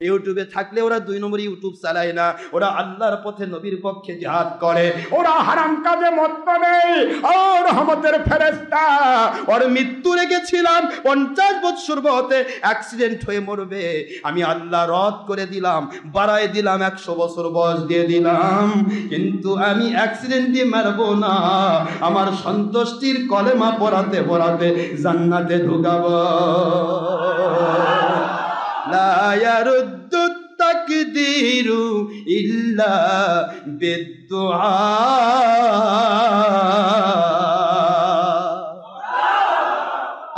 ইউটিউবে থাকলে ওরা 2 নম্বর ইউটিউব চালায় না, ওরা আল্লাহর পথে নবীর পক্ষে জিহাদ করে, ওরা হারাম কাজে মত্ত নেই। ও রহমতের ফেরেশতা, ওর মৃত্যু রেখেছিলাম 50 বছর বয়সে অ্যাক্সিডেন্ট হয়ে মরবে, আমি আল্লাহ রদ করে দিলাম, বাড়ায় দিলাম, 100 বছর বয়স দিয়ে দিলাম, কিন্তু আমি অ্যাক্সিডেন্ট দিয়ে মারবো না, আমার সন্তুষ্টির কলেমা পড়াতে পড়াতে জান্নাতে ঢুকাবো। লা ইয়ারুদ্দু তাকদীরু ইল্লা বিদ্দুআ।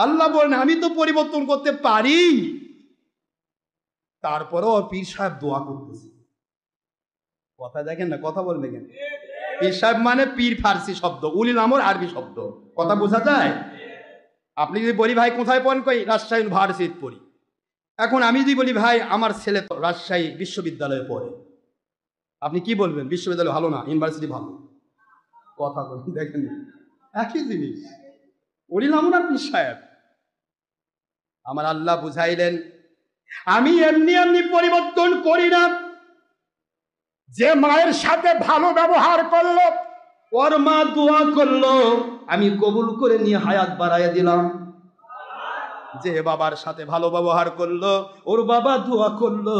আল্লাহ বলেন আমি তো পরিবর্তন করতে পারি, তারপরেও পীর সাহেব দোয়া করতেছে। কথা দেখেন না, কথা বলবে কেন? পীর সাহেব মানে পীর ফার্সি শব্দ, উলিল আমর আরবি শব্দ, কথা বোঝা যায়? আপনি যদি বলি ভাই কোথায় পড়েন, কই রাজশাহী ইউনিভার্সিটি পড়ি। এখন আমি যদি বলি ভাই আমার ছেলে রাজশাহী বিশ্ববিদ্যালয়ে পড়ে, আপনি কি বলবেন? বিশ্ববিদ্যালয় ভালো না, ইউনিভার্সিটি ভালো? কথা বলেন দেখেন, একই জিনিস। উলিল আমর আর পীর সাহেব। আমার আল্লাহ বুঝাইলেন আমি এমনি এমনি পরিবর্তন করি না। যে মায়ের সাথে ভালো ব্যবহার করলো, ওর মা দোয়া করলো, আমি কবুল করে নিয়ে হায়াত বাড়াইয়া দিলাম। যে বাবার সাথে ভালো ব্যবহার করলো, ওর বাবা দোয়া করলো,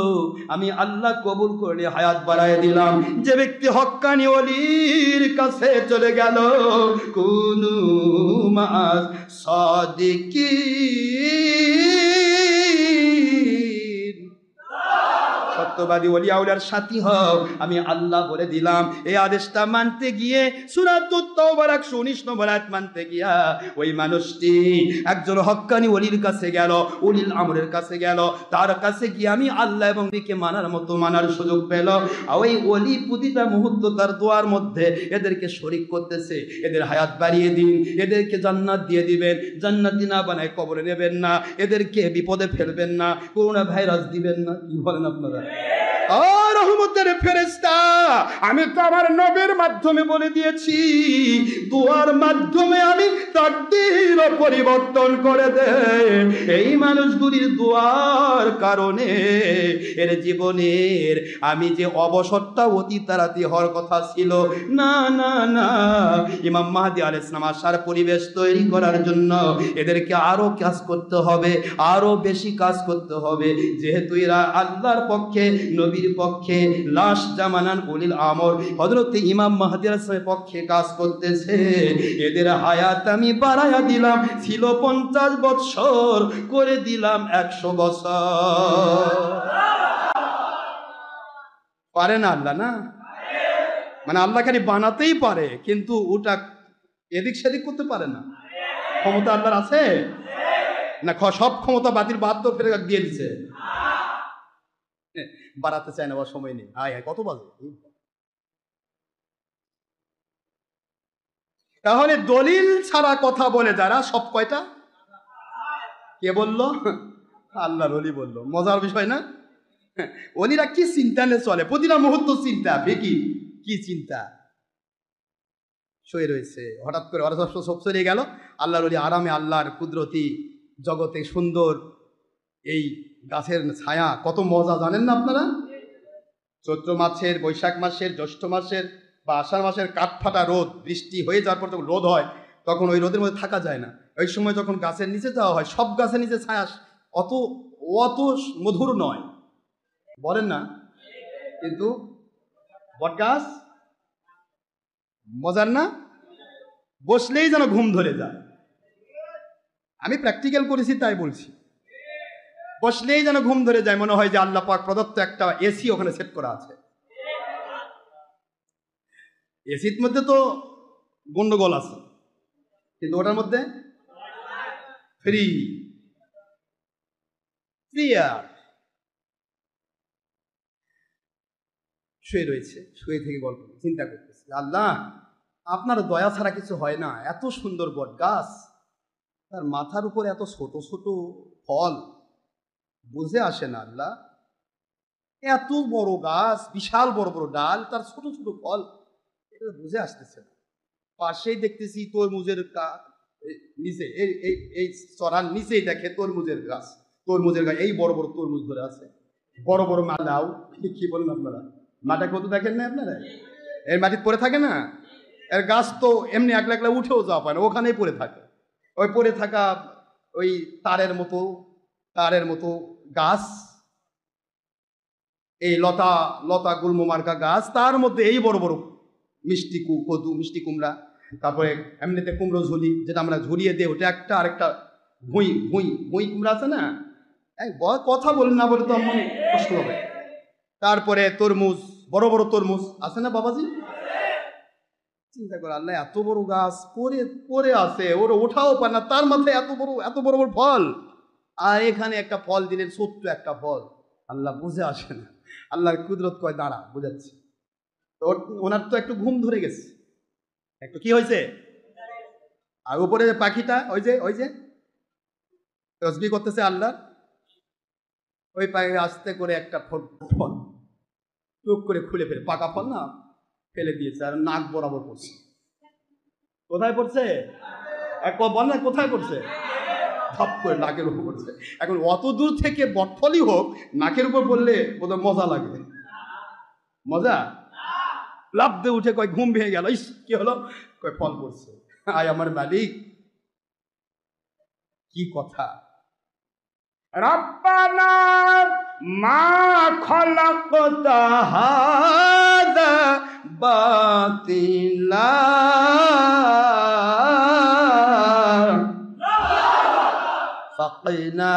আমি আল্লাহ কবুল করে নিয়ে হায়াত বাড়াইয়া দিলাম। যে ব্যক্তি হক্কানি ওলির কাছে চলে গেল, কুনু মা'আস সাদিকিন, সত্যবাদী ওলিয়া উলিয়ার সাথী হও, আমি আল্লাহ বলে দিলাম। এই আদেশটা মানতে গিয়ে সূরাতুত তাওবার 119 নম্বর আয়াত মানতে গিয়া ওই মানুষটি একজন হক্কানি ওলির কাছে গেল, উলিল আমরের কাছে গেল, তার কাছে গিয়ে আমি আল্লাহ এবং নবীকে মানার মতো মানার সুযোগ পেল। আর ওই ওলি প্রতিটা মুহূর্ত তার দোয়ার মধ্যে এদেরকে শরীক করতেছে, এদের হায়াত বাড়িয়ে দিন, এদেরকে জান্নাত দিয়ে দিবেন, জান্নাতি না বানায় কবরে নেবেন না, এদেরকে বিপদে ফেলবেন না, করোনা ভাইরাস দিবেন না। কি বলেন আপনারা? ও রহমতের ফেরেশতা, আমি তো আমার নবীর মাধ্যমে বলে দিয়েছি, দোয়ার মাধ্যমে আমি তাকদীর পরিবর্তন করে দেই। এই মানুষগুলির দোয়ার কারণে এর জীবনের আমি যে অবসরটা অতি তাড়াতাড়ি হওয়ার কথা ছিল, না না না, ইমাম মাহদী আলাইহিস সালাম আসার পরিবেশ তৈরি করার জন্য এদেরকে আরো কাজ করতে হবে, আরো বেশি কাজ করতে হবে। যেহেতু এরা আল্লাহর পক্ষে, নবীর পক্ষে, লাস্ট জামানান উলিল আমর হযরত ইমাম মাহদী আলাইহিস সালামের পক্ষে কাজ করতেছে, এদের হায়াত আমি বাড়ায়া দিলাম, ছিল 50 বছর করে দিলাম 100 বছর। পারে না আল্লাহ? না মানে আল্লাহ খালি বানাতেই পারে, কিন্তু ওটা এদিক সেদিক করতে পারে না। ক্ষমতা আল্লাহর আছে না? সব ক্ষমতা বাতিল 72 ফেরে দিয়ে দিছে, বাড়াতে চায় না, সময় নেই। আয় কত বাজে? তাহলে দলিল ছাড়া কথা বলে যারা, সব কয়টা? কে বললো? আল্লাহর ওলি বললো। মজার বিষয় না? ওলিরা কি চিন্তা নিয়ে চলে, প্রতিটা মুহূর্ত চিন্তা, ফিকির, কি চিন্তা শুয়ে রয়েছে। হঠাৎ করে ওরা সব চলে গেল, আল্লাহর ওলি আরামে আল্লাহর কুদরতি জগতে সুন্দর এই গাছের ছায়া, কত মজা জানেন না আপনারা? চৈত্র মাসের, বৈশাখ মাসের, জ্যৈষ্ঠ মাসের বা আষাঢ় মাসের কাঠফাটা রোদ, বৃষ্টি হয়ে যাওয়ার পর যখন রোদ হয়, তখন ওই রোদের মধ্যে থাকা যায় না। ওই সময় যখন গাছের নিচে যাওয়া হয়, সব গাছের নিচে ছায়া অত অত মধুর নয়, বলেন না? কিন্তু বট গাছ মজার না? বসলেই যেন ঘুম ধরে যায়। আমি প্র্যাকটিক্যাল করেছি তাই বলছি, বসলেই যেন ঘুম ধরে যায়, মনে হয় যে আল্লাহ পাক প্রদত্ত একটা এসি ওখানে সেট করা আছে। এসির মধ্যে তো গন্ডগোল আছে, কিন্তু ওটার মধ্যে ফ্রি এয়ার। শুয়ে রয়েছে, শুয়ে থেকে গল্প চিন্তা করতেছে, আল্লাহ আপনার দয়া ছাড়া কিছু হয় না। এত সুন্দর বট গাছ, তার মাথার উপরে এত ছোট ছোট ফল, বুঝে আসে না আল্লাহ। এত বড় গাছ, বিশাল বড় বড় ডাল, তার ছোট ছোট ফল, এটা বুঝে আসতেছে না। পাশেই দেখতেছি তরমুজের নিচে, এই চড়ার নিচেই দেখে তরমুজের গাছ, এই বড় বড় তরমুজ ধরে আছে। বড় বড় মালাও, কি বলেন আপনারা, মাটা কত দেখেন না আপনারা, এর মাটি পড়ে থাকে না, এর গাছ তো এমনি একলা একলা উঠেও যাওয়া পায় না, ওখানেই পড়ে থাকে। ওই পড়ে থাকা ওই তারের মতো গাছ, এই লতা লতা গুল্ম মার্কা গাছ, তার মধ্যে এই বড় বড় কদু, মিষ্টি কুমড়া, তারপরে এমনিতে কুমড়ো ঝুলি, যেটা আমরা ঝুলিয়ে দিই, ওটা একটা, আরেকটা ভুঁই ভুঁই ভুঁই কুমড়া আছে না, কথা বলেন না বলে তো আমার কষ্ট হবে। তারপরে তরমুজ, বড় বড় তরমুজ আছে না বাবাজি? চিন্তা করে, আল্লাহ এত বড় গাছ পরে পরে আছে, ওর ওঠাও পায় না, তার মাথায় এত বড় বড় ফল, আর এখানে একটা ফল দিলেন, ছোট্ট একটা ফল। আল্লাহ বুঝে আসে না, আল্লাহর কুদরত কয় দাঁড়া বুঝাচ্ছি। তো ওনার তো একটু ঘুম ধরে গেছে, একটু কি হয়েছে, আর উপরে যে পাখিটা ওই যে তসবিহ করতেছে আল্লাহ, ওই পাখি আস্তে করে একটা ফল টুক করে খুলে ফেলে, পাকা ফল না, ফেলে দিয়েছে, আর নাক বরাবর পড়ছে। কোথায় পড়ছে? বল না কোথায় পড়ছে? ধপ করে নাকের উপর পড়ছে। এখন অত দূর থেকে বটফলই হোক, নাকের উপর পড়লে বোধহয় মজা লাগে, মজা। লাফ দিয়ে উঠে কয় ঘুম ভেঙে গেল, ইস কি হলো, কয় ফল পড়ছে। আয় আমার মালিক, কি কথা। রব্বানা মা খলাকতা হাযা বাতিলা ফাকিনা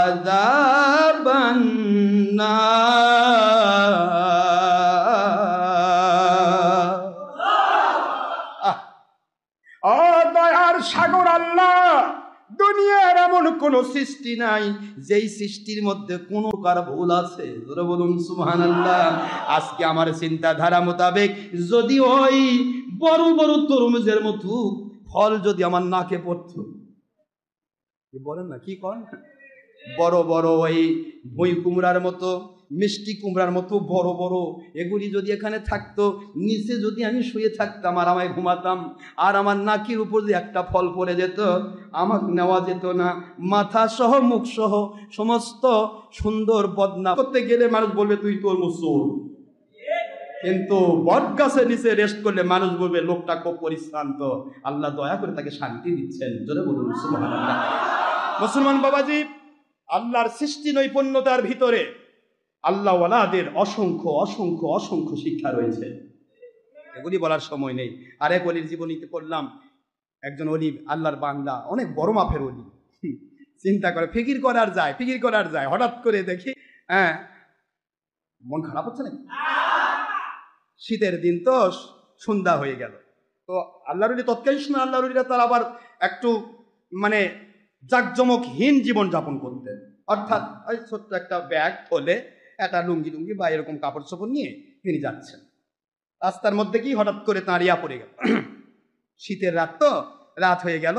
আযাবান নার। ও দয়ার সাগর আল্লাহ, দুনিয়ার এমন কোন সৃষ্টি নাই যেই সৃষ্টির মধ্যে কোনো কার ভুল আছে, জোরে বলুন সুবহানাল্লাহ। আজকে আমার চিন্তাধারা মোতাবেক যদি ওই বড় বড় তরমুজের মতো ফল যদি আমার নাকে পড়তো, বলেন না কি করেন, বড় বড় ওই ভুঁই কুমড়ার মতো, মিষ্টি কুমড়ার মতো বড় বড় এগুলি যদি এখানে থাকতো, নিচে যদি আমি শুয়ে থাকতাম আর আমায় ঘুমাতাম, আর আমার নাকের উপর যে একটা ফল পড়ে যেত, আমাকে নেওয়া যেত না, মাথা সহ মুখ সহ সমস্ত সুন্দর বদনাম করতে গেলে মানুষ বলবে তুই তোর মুসুর, কিন্তু বট গাছের নিচে রেস্ট করলে মানুষ বলবে লোকটা খুব পরিশ্রান্ত, আল্লাহ দয়া করে তাকে শান্তি দিচ্ছেন, জোরে বলুন সুবহানাল্লাহ। মুসলমান বাবাজি, আল্লাহর সৃষ্টি নৈপুণ্যতার ভিতরে আল্লাহওয়ালাদের অসংখ্য অসংখ্য অসংখ্য শিক্ষা রয়েছে, এগুলি বলার সময় নেই। আরেক অলির জীবনীতে পড়লাম, একজন অলি, আল্লাহর বান্দা, অনেক বড় মাপের অলি, চিন্তা করে ফিকির করার যায়, হঠাৎ করে দেখি, হ্যাঁ মন খারাপ হচ্ছে না, শীতের দিন তো, সন্ধ্যা হয়ে গেল, তো আল্লাহর অলি তৎকালীন সময় আল্লাহর অলিরা তার আবার একটু মানে জাঁকজমকহীন জীবন যাপন করতেন, অর্থাৎ ওই ছোট্ট একটা ব্যাগ হলে একটা লুঙ্গি বা এরকম কাপড় চোপড় নিয়ে তিনি যাচ্ছেন, রাস্তার মধ্যে কি হঠাৎ করে তাঁর ইয়া পড়ে গেল, শীতের রাত তো, রাত হয়ে গেল,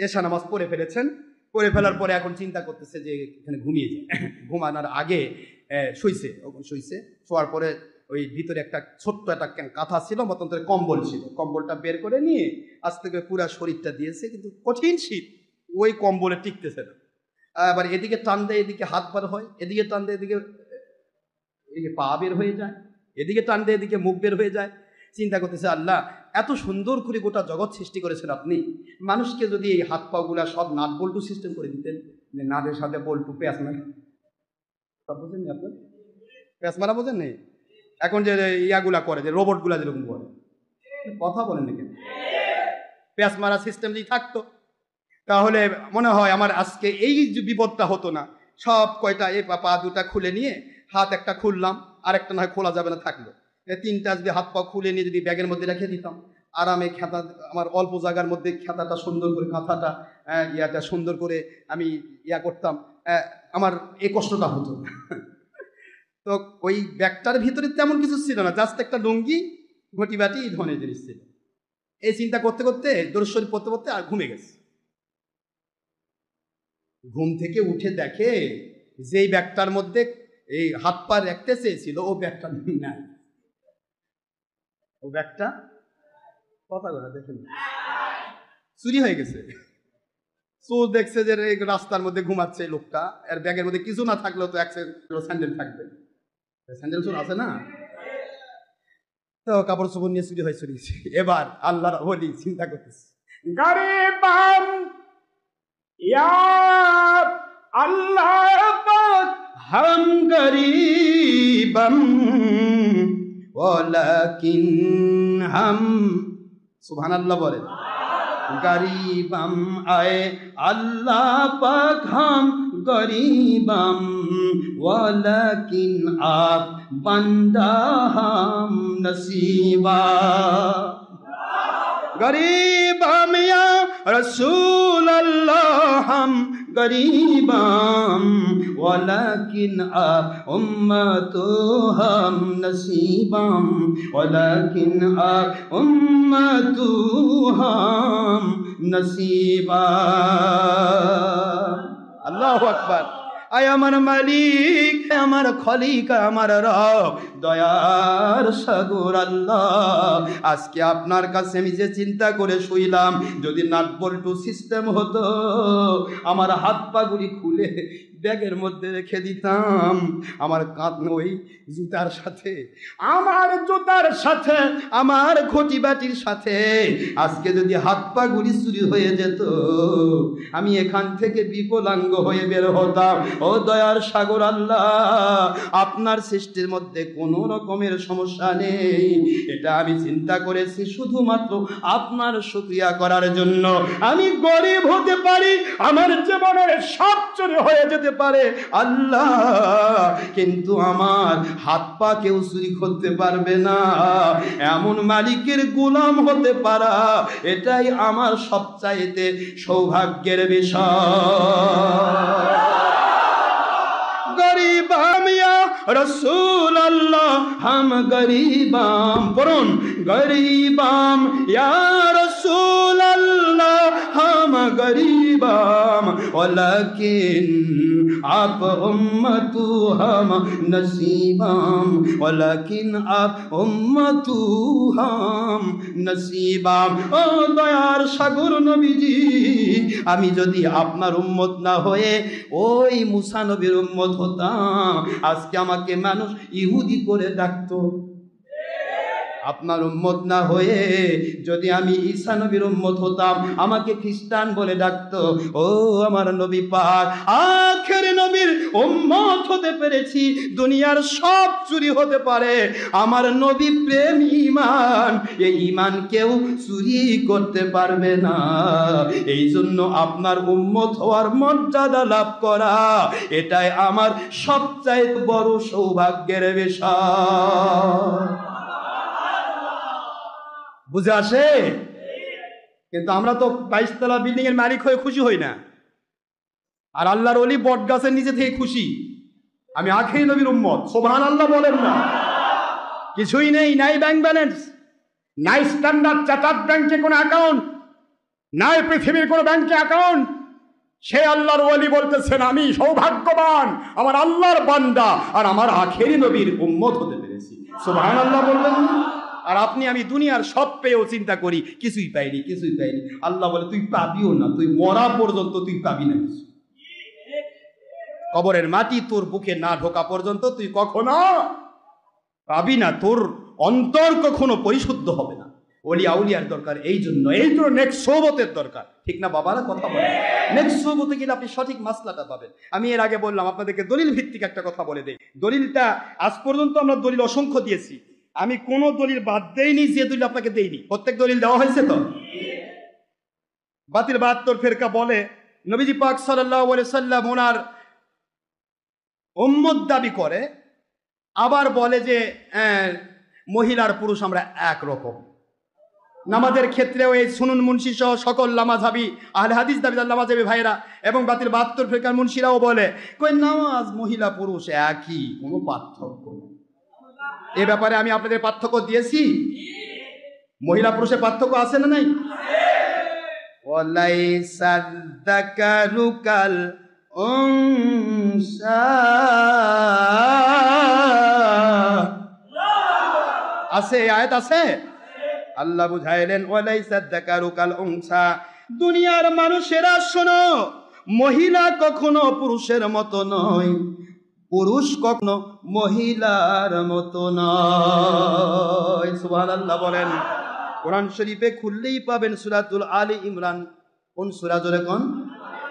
এশা নামাজ পড়ে ফেলেছেন, পড়ে ফেলার পরে এখন চিন্তা করতেছে যে এখানে ঘুমিয়ে যায়, ঘুমানোর আগে শুইছে, শোয়ার পরে ওই ভিতরে একটা ছোট্ট একটা কাঁথা ছিল, মতন্তরে কম্বল ছিল, কম্বলটা বের করে নিয়ে আস্তে করে পুরা শরীরটা দিয়েছে, কিন্তু কঠিন শীত, ওই কম্বলে টিকতেছে না, আবার এদিকে টান দেয়, এদিকে হাত বার হয়, এদিকে টান দেয়, এদিকে পা বের হয়ে যায়, এদিকে টান দেয়, এদিকে মুখ বের হয়ে যায়। চিন্তা করতেছে, আল্লাহ এত সুন্দর করে গোটা জগৎ সৃষ্টি করেছেন আপনি, মানুষকে যদি এই হাত পা গুলা সব নাট বল্টু সিস্টেম করে দিতেন, নাটের সাথে বল্টু পেঁয়াজ মারা, সব বোঝেননি আপনার, পেঁয়াজ মারা বোঝেন নেই, এখন যে ইয়াগুলা করে, যে রোবটগুলা যেরকম করে, কথা বলেন নাকি, পেঁয়াজ মারা সিস্টেম যদি থাকতো তাহলে মনে হয় আমার আজকে এই যে বিপদটা হতো না। সব কয়টা এই পা দুটা খুলে নিয়ে, হাত একটা খুললাম, আর একটা নয় খোলা যাবে না থাকলো, তিনটা যদি হাত পা খুলে নিয়ে যদি ব্যাগের মধ্যে রেখে দিতাম, আরামে খেতা, আমার অল্প জায়গার মধ্যে খেতাটা সুন্দর করে, কাঁথাটা ইয়াটা সুন্দর করে আমি ইয়া করতাম, আমার এই কষ্টটা হতো না। তো ওই ব্যাগটার ভিতরে তেমন কিছু ছিল না, জাস্ট একটা লুঙ্গি, ঘটি বাটি, এই ধরনের জিনিস ছিল। এই চিন্তা করতে করতে দরুদ শরীফ পড়তে পড়তে আর ঘুমে গেছে। ঘুম থেকে উঠে দেখে যেই ব্যাগটার মধ্যে এই হাত পা রাখতে চেয়েছিল, ও ব্যাগটা নাই, ও ব্যাগটা কথা বলে দেখেন চুরি হয়ে গেছে। চোর দেখছে যে এই রাস্তার মধ্যে ঘুমাচ্ছে এই লোকটা, এর ব্যাগের মধ্যে কিছু না থাকলেও তো এক স্যান্ডেল থাকবে, স্যান্ডেল চোর আছে না, তো কাপড় চোপড় নিয়ে চুরি হয়ে চুরিয়েছে। এবার আল্লাহর ওলি চিন্তা করতেছে, গরিবাম ইয়া আল্লাহ পাক হাম গরিবাম ওয়ালাকিন হাম, সুবহানাল্লাহ বলেন, গরিবাম আয়ে আল্লাহ পাক হাম গরিবাম ওয়ালাকিন আপ বান্দা হাম নসিবা। गरीब हम या रसूल अल्लाह हम गरीब हम वलाकिन आप उम्मतो हम नसीबम वलाकिन आप उम्मतो हम नसीबा। अल्लाहु अकबर। আয় আমার মালিক, আমার খলিক, আমার রব, দয়ার সাগর আল্লাহ, আজকে আপনার কাছে আমি যে চিন্তা করে শুইলাম, যদি নাট বল্টু সিস্টেম হতো আমার হাত পাগুলি খুলে ব্যাগের মধ্যে রেখে দিতাম, আমার কাঁধ ওই জুতার সাথে, আমার জুতার সাথে, আমার ঘটি বাটির সাথে আজকে যদি হাত পা গুলি চুরি হয়ে যেত, আমি এখান থেকে বিকলাঙ্গ হয়ে বের হতাম। ও দয়ার সাগর আল্লাহ, আপনার সৃষ্টির মধ্যে কোনো রকমের সমস্যা নেই, এটা আমি চিন্তা করেছি শুধুমাত্র আপনার শুকরিয়া করার জন্য। আমি গরিব হতে পারি, আমার জীবনের সব চুরি হয়ে যেতে পারে আল্লাহ, কিন্তু আমার হাত পা কেউ চুরি করতে পারবে না, এমন মালিকের গোলাম হতে পারা এটাই আমার সবচাইতে সৌভাগ্যের বিষয়। गरीब हम या रसूल अल्लाह हम गरीबाम, पढ़ुन, गरीबाम या रसूल अल्लाह हम गरीबाम वलाकिन आप उम्मतु हम नसीबाम वलाकिन आप उम्मतु हम नसीबाम। ও দয়ার সাগর নবীজি, আমি যদি আপনার উম্মত না হয়ে ওই মুসা নবীর উম্মত হতাম, আজকে আমাকে মানুষ ইহুদি করে ডাকতো। আপনার উম্মত না হয়ে যদি আমি ঈসা নবীর উম্মত হতাম, আমাকে খ্রিস্টান বলে ডাকতো। ও আমার নবী পাক, আখের নবীর উম্মত হতে পেরেছি, দুনিয়ার সব চুরি হতে পারে, আমার নবী প্রেম ঈমান, এই ঈমান কেউ চুরি করতে পারবে না। এই জন্য আপনার উম্মত হওয়ার মর্যাদা লাভ করা এটাই আমার সবচাইতে বড় সৌভাগ্যের বিষয়। বুঝে আসে? কিন্তু আমরা তো 22 তলা বিল্ডিং এর মালিক হয়ে খুশি হই না, আর আল্লাহর ওলি বট গাছের নিচে থেকে খুশি। আমি আখেরি নবীর উম্মত, সুবহানাল্লাহ বলেন না? কিছুই নেই, নাই ব্যাংক ব্যালেন্স, নাই স্ট্যান্ডার্ড চার্টার্ড ব্যাংকে কোনো অ্যাকাউন্ট, নাই পৃথিবীর কোনো ব্যাংকে অ্যাকাউন্ট। সে আল্লাহর ওলি বলতেছেন আমি সৌভাগ্যবান, আমার আল্লাহর বান্দা, আর আমার আখেরি নবীর উম্মত হতে পেরেছি। সুবহানাল্লাহ বলবেন না? আর আপনি আমি দুনিয়ার সব পেয়েও চিন্তা করি কিছুই পাইনি, কিছুই পাইনি। আল্লাহ বলে তুই পাবিও না, তুই মরা পর্যন্ত তুই পাবি না কিছু। কবরের মাটি তোর বুকে না ঢোকা পর্যন্ত তুই কখনো পাবি না, তোর অন্তর কখনো পরিশুদ্ধ হবে না। ওলি আউলিয়ার দরকার, এই জন্য নেক্সট সোহবতের দরকার, ঠিক না বাবারা? কথা বলে নেক্সট সোহবতে গেলে আপনি সঠিক মাসলাটা পাবেন। আমি এর আগে বললাম আপনাদেরকে দলিল ভিত্তিক একটা কথা বলে দেই। দলিলটা আজ পর্যন্ত আমরা দলিল অসংখ্য দিয়েছি, আমি কোনো দলিল বাদ দেইনি যে দলিল আপনাকে দেইনি, প্রত্যেক দলিল দেওয়া হয়েছে। তো বাতিল 72 ফেরকা বলে নবীজি পাক সাল্লাল্লাহু আলাইহি সাল্লাম ওনার উম্মত দাবি করে, আবার বলে যে মহিলার পুরুষ আমরা একরকম। নামাজের ক্ষেত্রেও এই সুনুন মুন্সি সহ সকল লামাযহাবী আহলে হাদিস দাবিদার লামাযহাবী ভাইরা এবং বাতিল 72 ফেরকার মুন্সিরাও বলে কই নামাজ মহিলা পুরুষ একই, কোনো পার্থক্য নেই। এ ব্যাপারে আমি আপনাদের পার্থক্য দিয়েছি, মহিলা পুরুষের পার্থক্য আছে না নাই? ওয়ালাইসা যাকারু কাল উনসা, আছে আয়াত আছে। আল্লাহ বুঝাইলেন ওয়ালাইসা যাকারু কাল উনসা, দুনিয়ার মানুষেরা শোনো, মহিলা কখনো পুরুষের মতো নয়, পুরুষ কখনো মহিলার মতো নয়। সুবহানাল্লাহ বলেন। কোরআন শরীফে খুললেই পাবেন সূরাতুল আলী ইমরান। কোন সূরা জোরে কোন?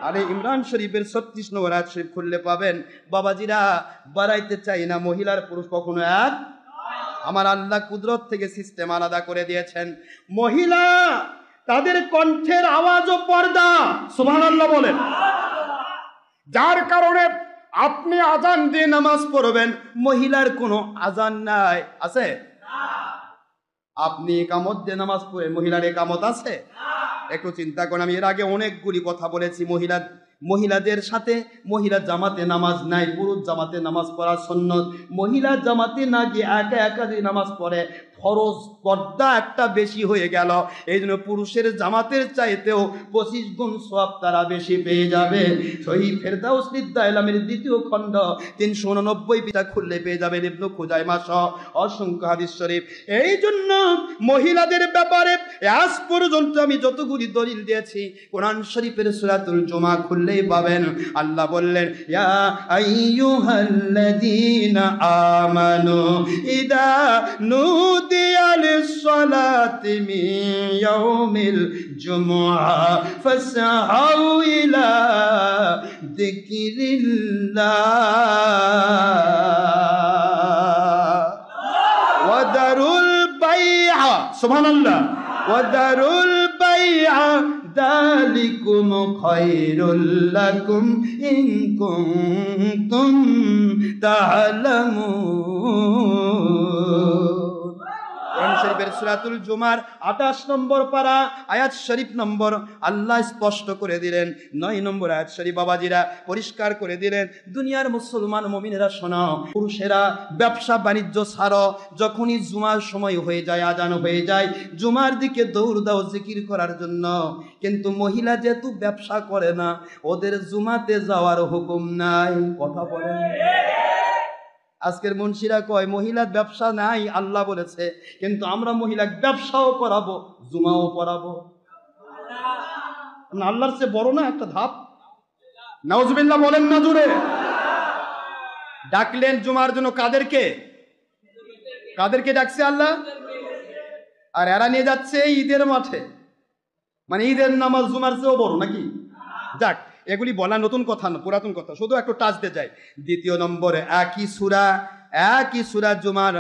আলী ইমরান শরীফের 36 নম্বর আয়াত শরীফ খুললে পাবেন। বাবাজিরা, বাড়াইতে চাই না, মহিলার পুরুষ কখনো এক। আমার আল্লাহ কুদরত থেকে সিস্টেম আলাদা করে দিয়েছেন। মহিলা তাদের কণ্ঠের আওয়াজও পর্দা। সুবহানাল্লাহ বলেন। যার কারণে আপনি আজান দিয়ে নামাজ পড়বেন, মহিলার কোনো আজান নাই, আছে? আপনি একামত দিয়ে নামাজ পড়ে, মহিলার একামত আছে? একটু চিন্তা করেন। আমি এর আগে অনেকগুলি কথা বলেছি, মহিলাদের সাথে মহিলা জামাতে নামাজ নাই, পুরুষ জামাতে নামাজ পড়া সুন্নত। মহিলা জামাতে না গিয়ে একা একা যদি নামাজ পড়ে, ফরজ পর্দা একটা বেশি হয়ে গেল। এই জন্য পুরুষের জামাতের চাইতেও 25 গুণ সওয়াব তারা বেশি পেয়ে যাবে। সহিহ ফেরদাউস বিদ্যা ইলমের 2য় খণ্ড 389 পৃষ্ঠা খুললে পেয়ে যাবেন ইবনে খুজাইমা সহ অসংখ্য হাদিস শরীফ। এই জন্য মহিলাদের ব্যাপারে আজ পর্যন্ত আমি যতগুলি দলিল দিয়েছি, কোরআন শরীফের সূরাতুল জুমা খুললেই পাবেন। আল্লাহ বললেন, ইয়া আইয়ুহাল্লাযীনা আমানু ইদা নুদিয়া লিস-সালাতি মিন ইয়াউমিল জুমআ ফাসআউ ইলা যিকরিল্লাহ ওয়া দারুল বাই'a। সুবহানাল্লাহ। ওয়া দারুল বাই'a যালিকুম খায়রুল লাকুম ইন কুনতুম তা'লামুন। কোরআন শরীফের সূরাতুল জুমার 28 নম্বর পারা আয়াত শরীফ নম্বর আল্লাহ স্পষ্ট করে দিলেন। 9 নম্বর আয়াত শরীফ বাবাজিরা পরিষ্কার করে দিলেন, দুনিয়ার মুসলমান মুমিনেরা শোনো, পুরুষেরা ব্যবসা বাণিজ্য ছাড়ো, যখনই জুমার সময় হয়ে যায়, আজান হয়ে যায়, জুমার দিকে দৌড় দাও জিকির করার জন্য। কিন্তু মহিলা যেহেতু ব্যবসা করে না, ওদের জুমাতে যাওয়ার হুকুম নাই। কথা বলেন। আজকের মুন্সিরা কয় মহিলার ব্যবসা নাই, আল্লাহ বলেছে, কিন্তু আমরা মহিলা ব্যবসাও করাবো, জুমাও পড়াবো। আল্লাহর চেয়ে বড় না একটা ধাপ? নাউজুবিল্লাহ বলেন না জোরে। ডাকলেন জুমার জন্য কাদেরকে? কাদেরকে ডাকছে আল্লাহ? আর এরা নিয়ে যাচ্ছে ঈদের মাঠে। মানে ঈদের নামাজ জুমার চেয়েও বড় নাকি? যাক, এগুলি বলা নতুন কথা না, পুরাতন কথা, শুধু একটু টাচ দিয়ে যায়। 2 নম্বরে একই সূরা জুমার,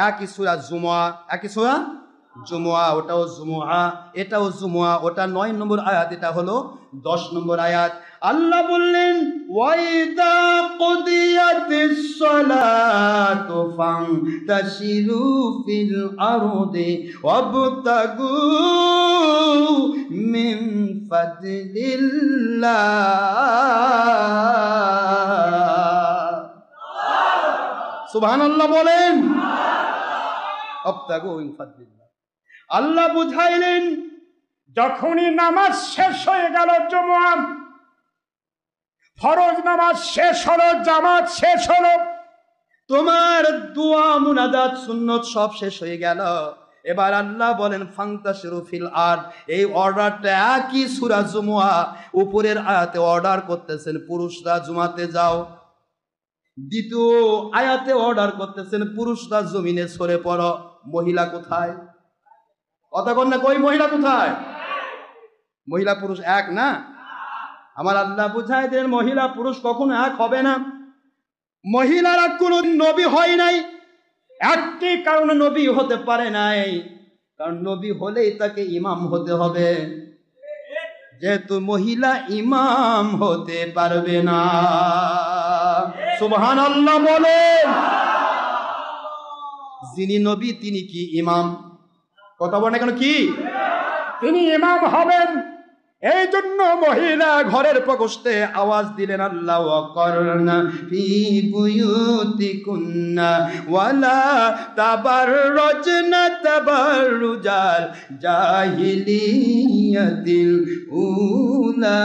একই সূরা জুমআ, একই সূরা জুমআ, ওটাও জুমআ, এটাও জুমআ, ওটা 9 নম্বর আয়াত, এটা হলো 10 নম্বর আয়াত। আল্লাহ বললেন, ওয়াইদা কুদিয়াতিস সালাতু ফান্তাশিরু ফিল আরদি ওয়াবতাগু মিন ফাদলিল্লাহ। সুবহানাল্লাহ বলেন। ওয়াবতাগু মিন ফাদলিল্লাহ। আল্লাহ বুঝাইলেন, যখনই নামাজ শেষ হয়ে গেল, জুমআ ফরজ নামাজ শেষ হলো, জামাত শেষ হলো, তোমার দোয়া মুনাজাত সুন্নত সব শেষ হয়ে গেল, এবার আল্লাহ বলেন ফান্তাশিরু ফিল আরদ। এই অর্ডারটা একই সূরা জুমআ উপরের আয়াতে অর্ডার করতেছেন পুরুষরা জুমাতে যাও, দ্বিতীয় আয়াতে অর্ডার করতেছেন পুরুষরা জমিনে সরে পড়ো। মহিলা কোথায়? কথা কন না, কই মহিলা কোথায়? মহিলা পুরুষ এক না। আমার আল্লাহ বুঝাই দেন, মহিলা পুরুষ কখনো এক হবে না। মহিলারা কোন নবী হয় নাই, একটি কারণে নবী হতে পারে নাই, কারণ নবী হলেই তাকে ইমাম হতে হবে, যেহেতু মহিলা ইমাম হতে পারবে না। সুবহানাল্লাহ বলেন। যিনি নবী তিনি কি ইমাম? কথা বলেন কেন? কি তিনি ইমাম হবেন। এই জন্য মহিলা ঘরের প্রকোষ্ঠে আওয়াজ দিলেন, আল্লাহ ওয়াকরনা ফি বুয়ুতিকুন্না ওয়ালা তাবাররুজনা তাবাররুজাল জাহিলিয়াতিল উলা।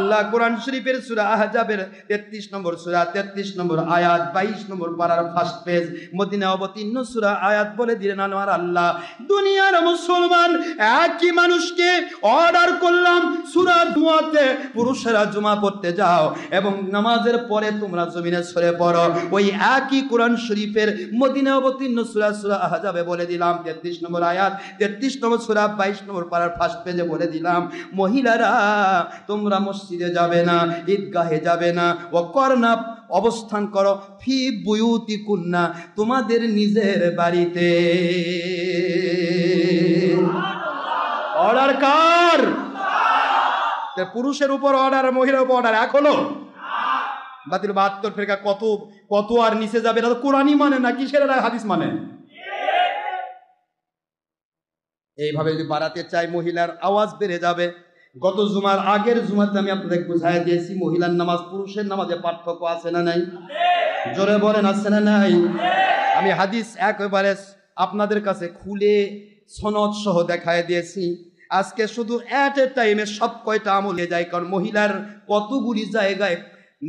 আল্লাহ কোরআন শরীফের সূরা আহজাবের 33 নম্বর সূরা 33 নম্বর আয়াত 22 নম্বর পারার ফার্স্ট পেজ মদিনা অবতীর্ণ সূরা আয়াত বলে দিলেন আমার আল্লাহ, দুনিয়ার মুসলমান একই মানুষকে অর্ডার করলাম সূরা জুমাতে পুরুষেরা জুমা পড়তে যাও এবং নামাজের পরে তোমরা জমিনে সরে পড়ো। ওই একই কোরআন শরীফের মদিনা অবতীর্ণ সূরা আহজাবে বলে দিলাম 33 নম্বর আয়াত 33 নম্বর সূরা 22 নম্বর পারার ফার্স্ট পেজে বলে দিলাম, মহিলারা তোমরা মসজিদে যাবে না, ঈদগাহে যাবে না, ও করনা অবস্থান করো ফি বুয়ুতিকুন্না তোমাদের নিজের বাড়িতে। অর্ডার কার? পুরুষের উপর অর্ডার, মহিলার উপর অর্ডার এক হলো? বাতিল 72 ফেরকা কত আর নিচে যাবে? এটা তো কোরআনই মানে না, কিসের হাদিস মানে? এইভাবে যদি বাড়াতে চাই মহিলার আওয়াজ বেড়ে যাবে। গত জুমার আগের জুমাতে আমি আপনাদের বুঝাই দিয়েছি মহিলার নামাজ পুরুষের নামাজে পার্থক্য আছে না নাই? জোরে বলেন আছে না নাই? আমি হাদিস একেবারে আপনাদের কাছে খুলে সনদ সহ দেখায় দিয়েছি। আজকে শুধু এট এ টাইমে সব কয়টা আমলে যায়, কারণ মহিলার কতগুলি জায়গায়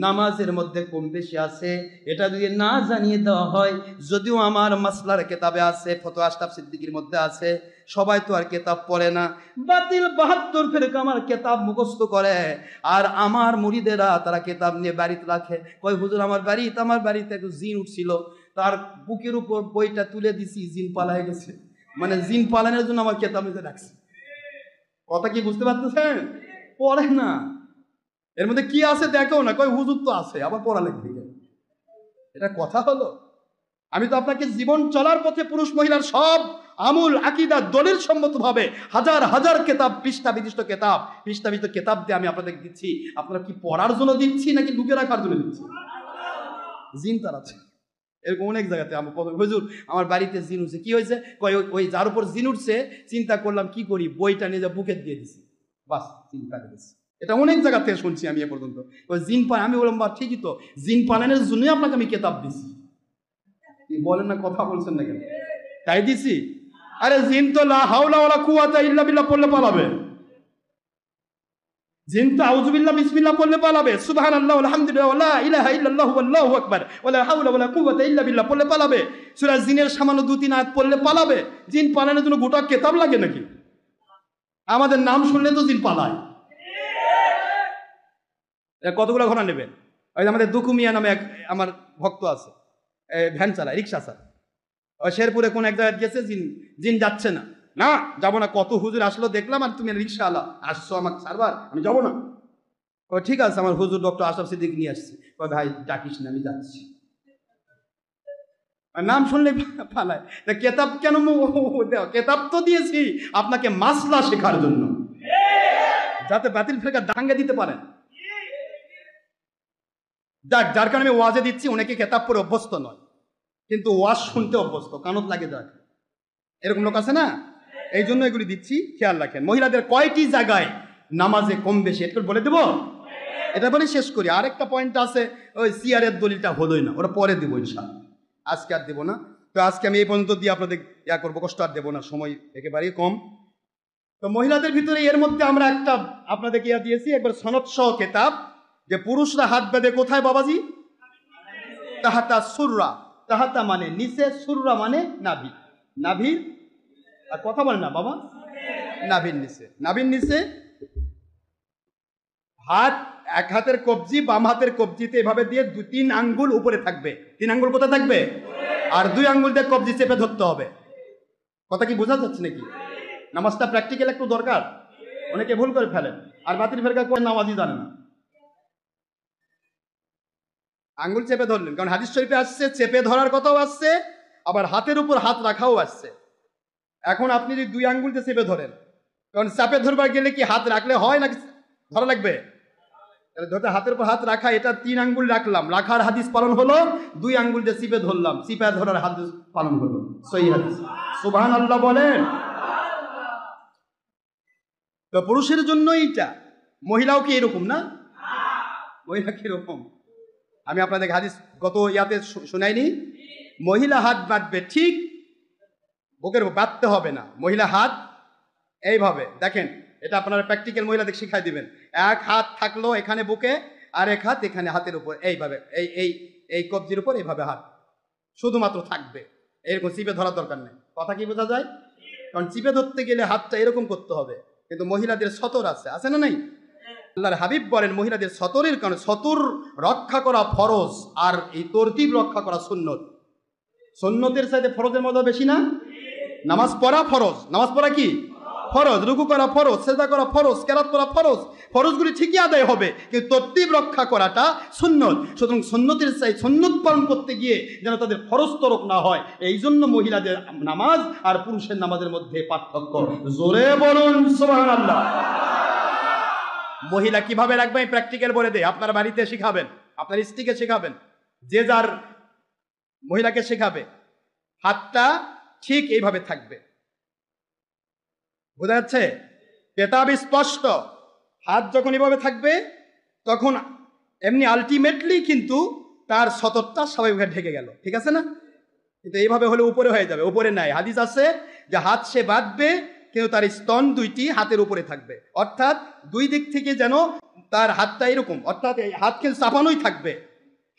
নামাজের মধ্যে কম বেশি আছে এটা যদি না জানিয়ে দেওয়া হয়, যদিও আমার মাসলার কেতাবে আছে, ফতোয়া আশরাফ সিদ্দিকীর মধ্যে আছে, সবাই তো আর কেতাব পড়ে না। বাতিল 72 ফেরকা আমার কেতাব মুখস্থ করে আর আমার মুরিদেরা তারা কেতাব নিয়ে বাড়িতে রাখে, কয় হুজুর আমার বাড়িতে একটু জিন উঠছিল, তার বুকের উপর বইটা তুলে দিছি, জিন পালায় গেছে। মানে জিন পালানোর জন্য আমার কেতাব নিতে রাখছে। কথা কি বুঝতে পারতেছেন? পড়ে না, এর মধ্যে কি আছে দেখো না, কয় হুজুর তো আছে, আবার পড়া লিখবে। এটা কথা হলো? আমি তো আপনাকে জীবন চলার পথে পুরুষ মহিলার সব আমূল আকীদা দলিল সম্মতভাবে হাজার হাজার কেতাব, পৃষ্ঠা বিশিষ্ট কেতাব দিয়ে আমি আপনাদের দিচ্ছি। আপনারা কি পড়ার জন্য দিচ্ছি নাকি লুকে রাখার জন্য দিচ্ছি? জিন তার আছে এরকম অনেক জায়গাতে। আমার হুজুর আমার বাড়িতে জিন উঠছে, কি হয়েছে? কয় ওই যার উপর জিন উঠছে চিন্তা করলাম কি করি, বইটা নিয়ে যা বুকে দিয়ে দিছি, বাস চিন্তা করেছি। এটা অনেক জায়গা থেকে শুনছি আমি এ পর্যন্ত। ওই জিন পান, আমি বললাম বা ঠিকই তো, জিন পালানোর জন্যই আপনাকে আমি কেতাব দিছি। বলেন না, কথা বলছেন না কেন? তাই দিছি? আরে জিন তো লা হাওলা ওয়ালা কুওয়াতা ইল্লা বিল্লাহ পড়লে পালাবে। জিন তো আউযুবিল্লাহ বিসমিল্লাহ পড়লে পালাবে, সুবহানাল্লাহ আলহামদুলিল্লাহ ওয়া লা ইলাহা ইল্লাল্লাহু আল্লাহু আকবার ওয়ালা হাওলা ওয়ালা কুওয়াতা ইল্লা বিল্লাহ পড়লে পালাবে। সূরা জিনের সামান্য 2-3 আয়াত পড়লে পালাবে। জিন পালানোর জন্য গোটা কেতাব লাগে নাকি? আমাদের নাম শুনলে তো জিন পালায়। কতগুলো ঘোড়া নেবেন? ওই আমাদের দুকুমিয়া নামে এক আমার ভক্ত আছে, ভ্যান চালায়, রিক্সা চালায়। ওই শেরপুরে কোন এক জায়গায় গেছে, জিন যাচ্ছে না, না যাবো না, কত হুজুর আসলো দেখলাম, আর তুমি রিক্সাওয়ালা আসছো আমাকে সারবার, আমি যাবো না। ও ঠিক আছে, আমার হুজুর ডক্টর আশরাফ সিদ্দিক নিয়ে আসছি। ওই ভাই ডাকিস না, আমি যাচ্ছি। নাম শুনলে পালায়। কেতাব কেন? কেতাব তো দিয়েছি আপনাকে মাসলা শেখার জন্য, যাতে বাতিল ফেরকা দাঙ্গা দিতে পারেন। যার কারণে আমি ওয়াজে দিচ্ছি, অনেকে কেতাব পড়ে অভ্যস্ত নয়, কিন্তু ওয়াজ শুনতে অভ্যস্ত, কানত লাগে যায়, এরকম লোক আছে না? এই জন্য এগুলি দিচ্ছি, খেয়াল রাখেন। মহিলাদের কয়টি জায়গায় নামাজে কম বেশি এটা বলে দেব, এটা বলে শেষ করি। আরেকটা পয়েন্ট আছে, ওই সিয়ারের দলিলটা হলোই না, ওরা পরে দেবো ইনশাআল্লাহ, আজকে আর দেবো না। তো আজকে আমি এই পর্যন্ত দিয়ে আপনাদের ইয়া করবো, কষ্ট আর দেবো না, সময় একেবারেই কম। তো মহিলাদের ভিতরে এর মধ্যে আমরা একটা আপনাদেরকে ইয়া দিয়েছি একবার সনদ সহ কেতাব, যে পুরুষরা হাত বেঁধে কোথায় বাবাজি? তাহাতা সুররা, তাহাতা মানে নিচে, সুররা মানে নাভি, নাভির, আর কথা বলে না বাবা, নাভির নিচে, নাভির নিচে হাত, এক হাতের কবজি বাম হাতের কবজিতে এভাবে দিয়ে 2-3 আঙ্গুল উপরে থাকবে। 3 আঙ্গুল কোথায় থাকবে? আর 2 আঙ্গুল দিয়ে কবজি চেপে ধরতে হবে। কথা কি বোঝা যাচ্ছে নাকি? নামাজটা প্র্যাকটিক্যাল একটু দরকার, অনেকে ভুল করে ফেলেন, আর বাতিল ফেরকা করে নামাজই জানে না। আঙ্গুল চেপে ধরলেন, কারণ হাদিস শরীফে আসছে চেপে ধরার কথাও আসছে, আবার হাতের উপর হাত রাখাও আসছে। এখন আপনি যদি 2 আঙ্গুল দিয়ে চেপে ধরেন, কারণ চাপে ধরবার গেলে কি হাত রাখলে হয় নাকি ধরা লাগবে? ধরতে হাতের উপর হাত রাখা, এটা 3 আঙ্গুল রাখলাম, রাখার হাদিস পালন হলো, 2 আঙ্গুল দিয়ে চিপে ধরলাম, চিপে ধরার হাদিস পালন হলো, সহিহ হাদিস। সুবহানাল্লাহ বলেন। তো পুরুষের জন্য এইটা, মহিলাও কি এরকম না? মহিলা কি এরকম? আমি আপনাদের হাদিস গত ইয়াতে শোনাইনি, মহিলা হাত বাঁধবে ঠিক বুকের, বাঁধতে হবে না, মহিলা হাত এইভাবে দেখেন, এটা আপনারা প্র্যাকটিক্যাল মহিলাদের শিখাই দিবেন। এক হাত থাকলো এখানে বুকে, আর এক হাত এখানে হাতের উপর, এইভাবে এই এই এই কবজির উপর এইভাবে হাত শুধুমাত্র থাকবে, এরকম চিপে ধরার দরকার নেই। কথা কি বোঝা যায়? কারণ চিপে ধরতে গেলে হাতটা এরকম করতে হবে, কিন্তু মহিলাদের সতর আছে না নাই? আল্লাহর হাবিব বলেন মহিলাদের সতরের কারণে, সতর রক্ষা করা ফরজ আর এই তরতিব রক্ষা করা সুন্নত। সুন্নতের সাথে ফরজের মধ্যে বেশি না? নামাজ পড়া ফরজ, নামাজ পড়া কি ফরজ, রুকু করা ফরজ, সেজদা করা ফরজ, কেরাত করা ফরজ, ফরজগুলি ঠিকই আদায় হবে, কিন্তু তরতিব রক্ষা করাটা সুন্নত। সুতরাং সুন্নতের চাই সুন্নত পালন করতে গিয়ে যেন তাদের ফরজ তরক না হয়, এই জন্য মহিলাদের নামাজ আর পুরুষের নামাজের মধ্যে পার্থক্য। জোরে বলুন সুবহানাল্লাহ। মহিলা কিভাবে রাখবে প্র্যাকটিক্যাল বলে দেয়, আপনার বাড়িতে শেখাবেন, আপনার স্ত্রীকে শেখাবেন, যে যার মহিলাকে শেখাবে। হাতটা ঠিক এইভাবে থাকবে, বোঝা যাচ্ছে? পেতাব স্পষ্ট। হাত যখন এভাবে থাকবে তখন এমনি আলটিমেটলি কিন্তু তার সতরটা স্বাভাবিকভাবে ঢেকে গেল, ঠিক আছে না? কিন্তু এইভাবে হলে উপরে হয়ে যাবে, উপরে নাই। হাদিস আছে যে হাত সে বাঁধবে কিন্তু তার স্তন দুইটি হাতের উপরে থাকবে, অর্থাৎ দুই দিক থেকে যেন তার হাতটা এরকম, অর্থাৎ এই হাত কিন্তু চাপানোই থাকবে।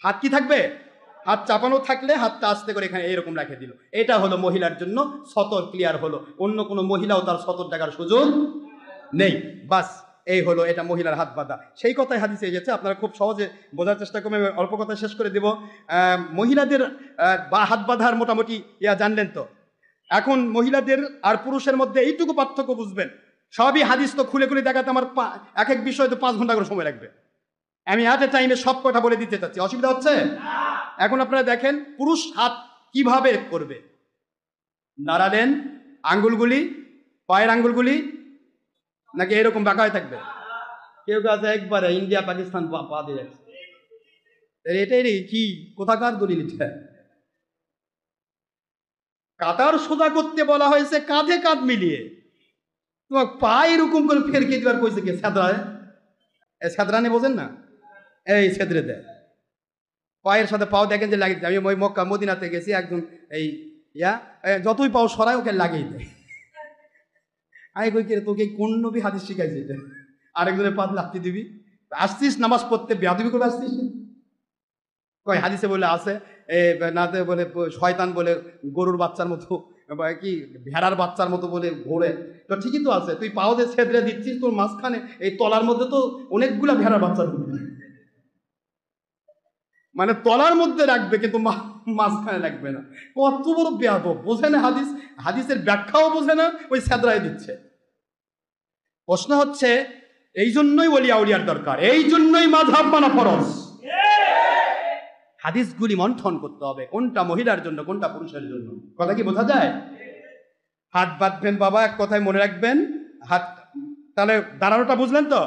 হাত কি থাকবে? হাত চাপানো থাকলে হাতটা আস্তে করে এখানে এরকম রেখে দিল। এটা হলো মহিলার জন্য সতর ক্লিয়ার হলো। অন্য কোনো মহিলাও তার সতর দেখার সুযোগ নেই। বাস এই হলো এটা মহিলার হাত বাঁধা। সেই কথাই হাদিসে এসেছে, আপনারা খুব সহজে বোঝার চেষ্টা করবেন। অল্প কথা শেষ করে দেব। মহিলাদের হাত বাঁধার মোটামুটি জানলেন তো। এখন মহিলাদের আর পুরুষের মধ্যে এইটুকু পার্থক্য বুঝবেন। সবই হাদিস তো খুলে খুলে দেখাতে আমার এক এক বিষয় তো 5 ঘন্টা করে সময় লাগবে। আমি এট এ টাইমে সব কথা বলে দিতে চাচ্ছি, অসুবিধা হচ্ছে? এখন আপনারা দেখেন পুরুষ হাত কিভাবে করবে। নাড়ালেন আঙ্গুলগুলি, পায়ের আঙ্গুলগুলি নাকি এরকম বাঁকা হয়ে থাকবে? কেউ কাছে একবারে ইন্ডিয়া পাকিস্তান পা দিয়ে যাচ্ছে। এটাই রে কি কোথাকার দলিল? কাতার সোজা করতে বলা হয়েছে কাঁধে কাঁধ মিলিয়ে, তোমার পা এরকম করে ফেরকে দেওয়ার কইছে কে? ছাদরায় ছাদরানে বোঝেন না, এই ছেদরে দেয় পায়ের সাথে পাও, দেখেন যে লাগিয়ে। আমি ওই মক্কা মদিনাতে গেছি, একজন এই যতই পাও সরাই ওকে লাগিয়ে দেয়। আমি কই কে তোকে কোন নবী হাদিস শিখাইছে এটা? আরেকজনের পা লাগতে দিবি? আসছিস নামাজ পড়তে, বেয়াদবি করে আসছিস? কই হাদিসে বলে আছে নাতে বলে শয়তান বলে গরুর বাচ্চার মতো কি ভেড়ার বাচ্চার মতো বলে ঘোরে। তো ঠিকই তো আছে, তুই পাও যে ছেদরে দিচ্ছিস, তোর মাঝখানে এই তলার মধ্যে তো অনেকগুলা ভেড়ার বাচ্চা ঢুকবে, মানে তলার মধ্যে রাখবে কিন্তু মাঝখানে রাখবে না। কত বড় বেয়াদব, বোঝে না হাদিস, হাদিসের ব্যাখ্যাও বোঝে না, ওই ছেদরায় দিচ্ছে। প্রশ্ন হচ্ছে এই জন্যই ওলিয়া উলিয়ার দরকার, এই জন্যই মাযহাব মানা ফরজ। হাদিসগুলি মন্থন করতে হবে, কোনটা মহিলার জন্য কোনটা পুরুষের জন্য। কথা কি বোঝা যায়? হাত বাঁধবেন বাবা, এক কথায় মনে রাখবেন, হাত তাহলে দাঁড়ানোটা বুঝলেন তো?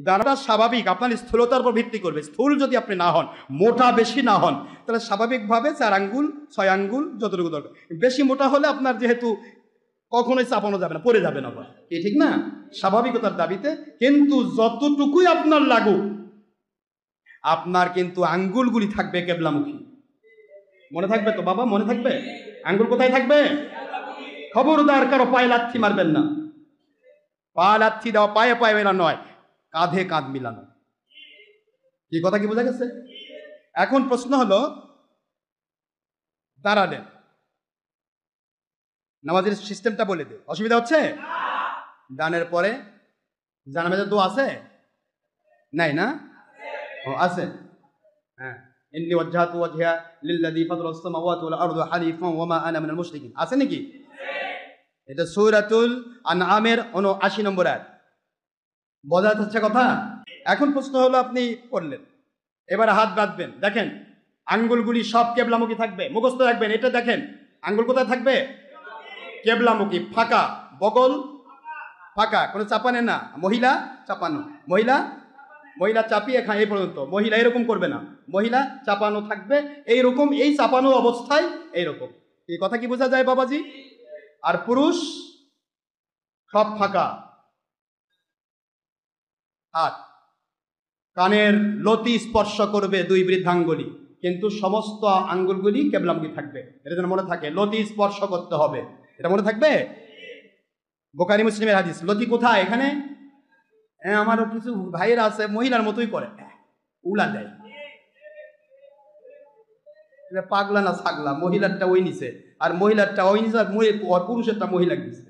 দাঁড়াটা স্বাভাবিক, আপনার স্থূলতার উপর ভিত্তি করবে। স্থূল যদি আপনি না হন, মোটা বেশি না হন, তাহলে স্বাভাবিকভাবে 4 আঙ্গুল 6 আঙ্গুল যতটুকু দরকার। বেশি মোটা হলে আপনার যেহেতু কখনোই চাপানো যাবে না, পড়ে যাবেন আবার, কি ঠিক না? স্বাভাবিকতার দাবিতে। কিন্তু যতটুকুই আপনার লাগুক, আপনার কিন্তু আঙ্গুলগুলি থাকবে কেবলামুখী। মনে থাকবে তো বাবা? মনে থাকবে? আঙ্গুল কোথায় থাকবে? খবরদার কারো পায়ে লাথি মারবেন না। পা লাথি দেওয়া পায়ে পায়ে মেলানো নয়, কাঁধে কাঁধ মিলানো। কি কথা কি বোঝা গেছে? এখন প্রশ্ন হলো, দাঁড়ালেন, নামাজের সিস্টেমটা বলে দে, অসুবিধা হচ্ছে? দানের পরে জানাজার দোয়া আছে? নাই না? ও আছে, হ্যাঁ। ইন্নী ওয়াজহাতু ওয়াজহিয়া লিল্লাযী ফাতারাস সামাওয়াতি ওয়াল আরদা হানিফান ওয়া মা আনা মিনাল মুশরিকিন। আছে নাকি? এটা সূরাতুল আনআমের ৭৯ নম্বর আয়াত। বোঝা যাচ্ছে কথা? এখন প্রশ্ন হলো, আপনি পড়লেন, এবার হাত বাঁধবেন। দেখেন আঙ্গুলগুলি সব কেবলামুখী থাকবে, মুখস্থ রাখবেন। এটা দেখেন আঙ্গুল কোথায় থাকবে? কেবলামুখী, ফাঁকা, বগল ফাঁকা, কোনো চাপানে না। মহিলা চাপানো, মহিলা চাপিয়ে খায় এই পর্যন্ত। মহিলা এরকম করবে না, মহিলা চাপানো থাকবে এইরকম, এই চাপানো অবস্থায় এইরকম। এই কথা কি বোঝা যায় বাবাজি? আর পুরুষ সব ফাঁকা, হাত কানের লতি স্পর্শ করবে 2 বৃদ্ধাঙ্গুলি, কিন্তু সমস্ত আঙ্গুলগুলি কেবলামুখী থাকবে। এটা যেন মনে থাকে, লতি স্পর্শ করতে হবে, এটা মনে থাকবে। বুখারী মুসলিমের হাদিস। লতি কোথায়? এখানে। হ্যাঁ, আমারও কিছু ভাইয়েরা আছে মহিলার মতোই করে, উলা দেয়। পাগলা না ছাগলা? মহিলারটা ওই নিচে আর মহিলারটা ওই নিচে আর পুরুষেরটা মহিলা নিচে।